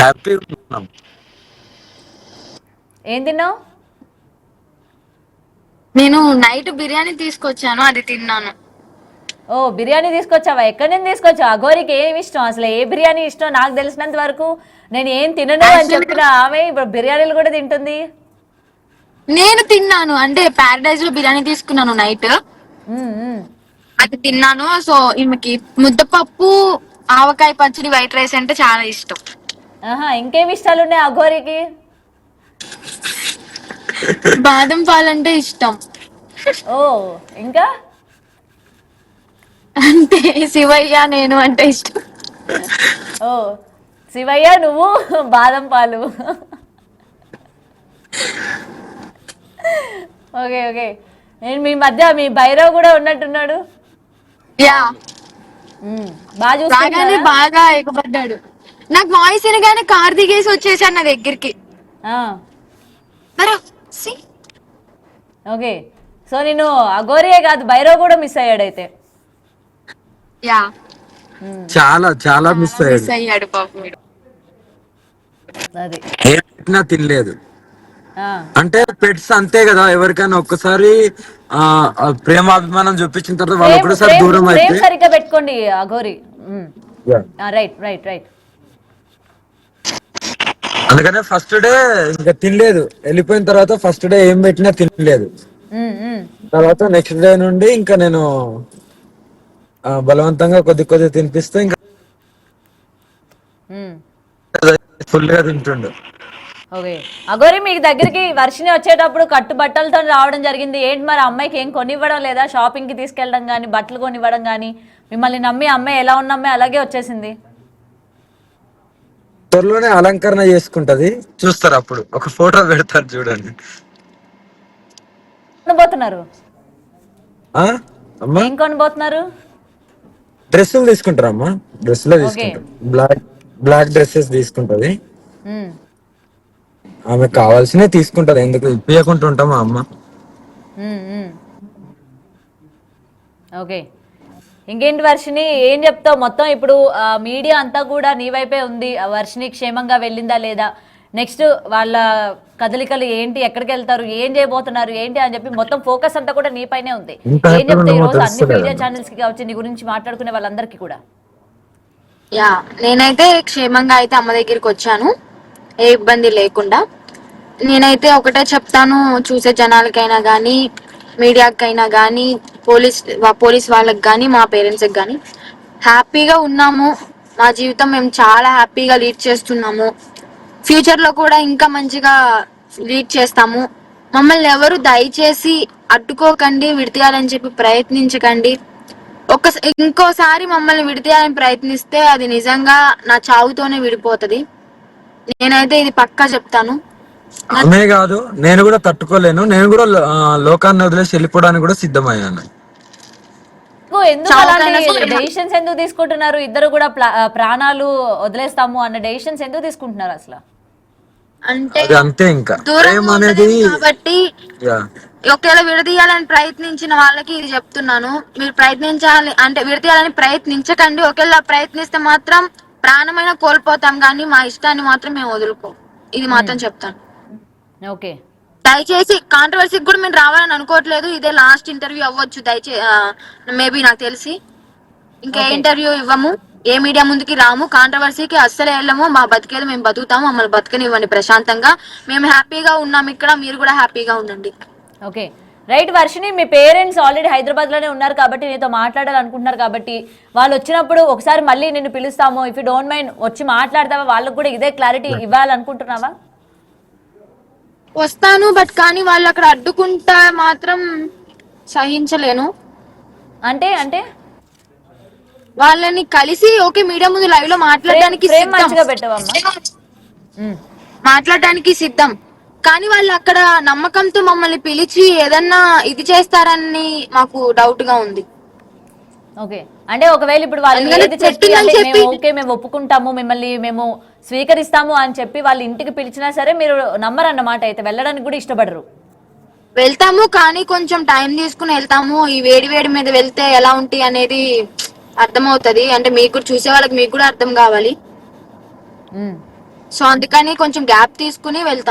Happy ఉన్నాం. ఏం తిన్నావు? నేను నైట్ బిర్యానీ తీసుకొచ్చాను, అది తిన్నాను. ఓ బిర్యానీ తీసుకొచ్చావా? ఎక్కడి నుంచి తీసుకొచ్చావు? అఘోరికి ఏమి ఇష్టం అసలు? ఏ బిర్యానీ ఇష్టం? నాకు తెలిసినంత వరకు నేను ఏం తినను అని చెప్పిన ఆమె ఇప్పుడు బిర్యానీలు కూడా తింటుంది. నేను తిన్నాను, అంటే ప్యారడైజ్ లో బిర్యానీ తీసుకున్నాను నైట్, అది తిన్నాను. సో ఈమెకి ముద్దపప్పు, ఆవకాయ పచ్చడి, వైట్ రైస్ అంటే చాలా ఇష్టం. ఆహా, ఇంకేమి ఇష్టాలు ఉన్నాయి అఘోరికి? బాదం పాలంటే ఇష్టం. ఓ ఇంకా అంటే శివయ్య నేను అంటే ఇష్టం. ఓ శివయ్య నువ్వు బాదం పాలు. Okay okay. నేను మీ మధ్య మీ భైరవ్ కూడా ఉన్నట్టున్నాడు. యా, బాగా రాగానే చూసుకుంటారా? బాగా ఎగబడ్డాడు. నాకు వాయిస్ వినగానే కార్ దిగేసి వచ్చేసాడు నా దగ్గరికి. ఓకే, సో నేను అఘోరియే కాదు భైరవ్ కూడా మిస్ అయ్యాడు అయితే. యా, చాలా చాలా మిస్ అయ్యాడు పాపం. అది ఏం పెట్టినా తినలేదు. ఆ, అంటే పెట్స్ అంతే కదా, ఎవరికైనా ఒక్కసారి ప్రేమ అభిమానం చూపించిన తర్వాత వాళ్ళు ఫ్రేమ్ ఒకటేసారి ఫ్రేమ్ దూరం ఫ్రేమ్ అయితే. సరిగ్గా పెట్టుకోండి Aghori. Yeah. Right right right. అందుకనే ఫస్ట్ డే ఇంకా తినలేదు, వెళ్ళిపోయిన తర్వాత ఫస్ట్ డే ఏం పెట్టినా తినలేదు. తర్వాత నెక్స్ట్ డే నుండి ఇంకా నేను బలవంతంగా కొద్ది కొద్ది తినిపిస్తే ఇంకా ఫుల్ గా తింటుండు. ఓకే అఘోరి, మీకు దగ్గరికి వర్షిని వచ్చేటప్పుడు కట్టు బట్టలతో రావడం జరిగింది. ఏంటి మరి అమ్మాయికి ఏం కొనివ్వడం లేదా? షాపింగ్కి తీసుకెళ్ళడం కానీ, బట్టలు కొనివ్వడం కానీ? మిమ్మల్ని నమ్మి అమ్మాయి ఎలా ఉన్న అమ్మాయి అలాగే వచ్చేసింది. త్వరలోనే అలంకరణ చేసుకుంటది, చూస్తారు అప్పుడు. ఒక ఫోటో పెడతారు చూడండి. కొనబోతున్నారు? అమ్మా ఏం కొనబోతున్నారు? డ్రెస్సులు తీసుకుంటారమ్మా, డ్రెస్సులే తీసుకుంటారు. బ్లాక్ డ్రెస్సెస్ తీసుకుంటది. ఆమె కావాల్సినవి తీసుకుంటది, ఎందుకు ఇప్పకుండా ఉంటామా అమ్మ. ఓకే, ఇంకేంటి వర్షిని, ఏం చెప్తావు? మొత్తం ఇప్పుడు మీడియా అంతా కూడా నీ వైపే ఉంది. వర్షిని క్షేమంగా వెళ్ళిందా లేదా, నెక్స్ట్ వాళ్ళ కదలికలు ఏంటి, ఎక్కడికి వెళ్తారు, ఏం చేయబోతున్నారు ఏంటి అని చెప్పి మొత్తం ఫోకస్ అంతా కూడా నీ పైనే ఉంది. ఏం చెప్తావు ఈ రోజు అన్ని మీడియా ఛానల్స్ కి కావచ్చు నీ గురించి మాట్లాడుకునే వాళ్ళందరికీ కూడా? యా, నేనైతే క్షేమంగా అయితే అమ్మ దగ్గరికి వచ్చాను, ఏ ఇబ్బంది లేకుండా. నేనైతే ఒకటే చెప్తాను, చూసే జనాలకైనా కానీ, మీడియాకైనా కానీ, పోలీస్ వాళ్ళకి కానీ, మా పేరెంట్స్కి కానీ, హ్యాపీగా ఉన్నాము. మా జీవితం మేము చాలా హ్యాపీగా లీడ్ చేస్తున్నాము. ఫ్యూచర్ లో కూడా ఇంకా మంచిగా లీడ్ చేస్తాము. మమ్మల్ని ఎవరు దయచేసి అడ్డుకోకండి, విడతీయాలని చెప్పి ప్రయత్నించకండి. ఇంకోసారి మమ్మల్ని విడతీయాలని ప్రయత్నిస్తే అది నిజంగా నా చావుతోనే విడిపోతది. నేనైతే ఇది పక్కా చెప్తాను. ఆమె కాదు, నేను కూడా తట్టుకోలేను. నేను కూడా లోకాన్ని వదిలేసి వెళ్ళిపోవడానికి కూడా సిద్ధమయ్యాను. ఎందుకు అలాంటి డెసిషన్స్ ఎందుకు తీసుకుంటున్నారు? ఇద్దరు కూడా ప్రాణాలు వదిలేస్తాము అన్న డెసిషన్స్ ఎందుకు తీసుకుంటున్నారు అసలు? అంటే అంతే, ఇంకా దూరం అనేది కాబట్టి. ఒకవేళ విడదీయాలని ప్రయత్నించిన వాళ్ళకి ఇది చెప్తున్నాను, మీరు ప్రయత్నించాలి అంటే విడదీయాలని ప్రయత్నించకండి. ఒకవేళ ప్రయత్నిస్తే మాత్రం ప్రాణమైన కోల్పోతాం, కానీ మా ఇష్టాన్ని మాత్రం మేము వదులుకోం. ఇది మాత్రం చెప్తాను. ఓకే, దయచేసి కాంట్రవర్సీకి కూడా మేము రావాలని అనుకోవట్లేదు. ఇదే లాస్ట్ ఇంటర్వ్యూ అవ్వచ్చు దయచేసి, మేబీ నాకు తెలిసి ఇంకా ఇంటర్వ్యూ ఇవ్వము, ఏ మీడియా ముందుకి రాము, కాంట్రవర్సీకి అస్సలే వెళ్ళము. మా బతికేది మేము బతుకుతాము, మమ్మల్ని బతకనివ్వండి ప్రశాంతంగా. మేము హ్యాపీగా ఉన్నాం ఇక్కడ, మీరు కూడా హ్యాపీగా ఉండండి. Okay right. వర్షిని, మీ పేరెంట్స్ ఆల్రెడీ హైదరాబాద్ లోనే ఉన్నారు కాబట్టి నీతో మాట్లాడాలనుకుంటున్నారు కాబట్టి వాళ్ళు వచ్చినప్పుడు ఒకసారి మళ్ళీ నిన్ను పిలుస్తాము, ఇఫ్ యూ డోంట్ మైండ్ వచ్చి మాట్లాడతావా? వాళ్ళకు కూడా ఇదే క్లారిటీ ఇవ్వాలనుకుంటున్నావా? వస్తాను, బట్ కానీ వాళ్ళు అక్కడ అడ్డుకుంటా మాత్రం సహించలేను. అంటే అంటే వాళ్ళని కలిసి ఓకే మీడియా ముందు లైవ్ లో మాట్లాడడానికి సిద్ధం, కానీ వాళ్ళు అక్కడ నమ్మకంతో మమ్మల్ని పిలిచి ఏదన్నా ఇది చేస్తారని మాకు డౌట్ గా ఉంది. ఓకే, అంటే ఒకవేళ ఇప్పుడు వాళ్ళు ఏది చెప్పి అంటే మేము ఓకే మేము ఒప్పుకుంటాము, మిమ్మల్ని మేము స్వీకరిస్తాము అని చెప్పి వాళ్ళు ఇంటికి పిలిచినా సరే మీరు నమ్మరన్నమాట, అయితే వెళ్ళడానికి కూడా ఇష్టపడరు. వెళ్తాము, కానీ కొంచెం టైం తీసుకుని వెళ్తాము. ఈ వేడి వేడి మీద వెళ్తే ఎలా ఉంటాయి అనేది అర్థమవుతుంది. అంటే మీకు చూసే వాళ్ళకి మీకు కూడా అర్థం కావాలి. సో అందుకని కొంచెం గ్యాప్ తీసుకుని వెళ్తాను.